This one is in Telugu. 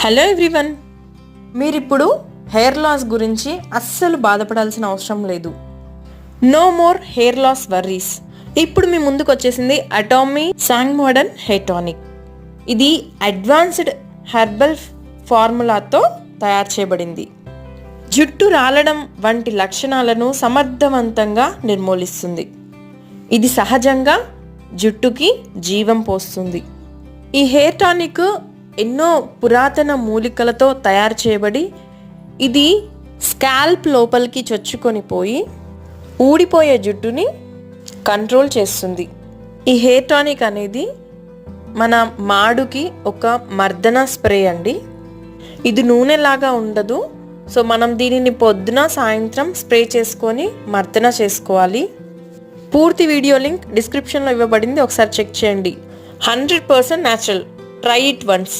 హలో ఎవ్రీవన్, మీరిప్పుడు హెయిర్ లాస్ గురించి అస్సలు బాధపడాల్సిన అవసరం లేదు. No more hair loss worries. ఇప్పుడు మీ ముందుకు వచ్చేసింది అటామీ సాంగ్మోడర్న్ హెయిర్ టానిక్. ఇది అడ్వాన్స్డ్ హెర్బల్ ఫార్ములాతో తయారు చేయబడింది. జుట్టు రాలడం వంటి లక్షణాలను సమర్థవంతంగా నిర్మూలిస్తుంది. ఇది సహజంగా జుట్టుకి జీవం పోస్తుంది. ఈ హెయిర్ టానిక్ ఎన్నో పురాతన మూలికలతో తయారు చేయబడి ఇది స్కాల్ప్ లోపలికి చొచ్చుకొని పోయి ఊడిపోయే జుట్టుని కంట్రోల్ చేస్తుంది. ఈ హెయిర్ టానిక్ అనేది మన మాడుకి ఒక మర్దన స్ప్రే అండి. ఇది నూనెలాగా ఉండదు. సో మనం దీనిని పొద్దున సాయంత్రం స్ప్రే చేసుకొని మర్దన చేసుకోవాలి. పూర్తి వీడియో లింక్ డిస్క్రిప్షన్లో ఇవ్వబడింది, ఒకసారి చెక్ చేయండి. 100% న్యాచురల్. Try it once.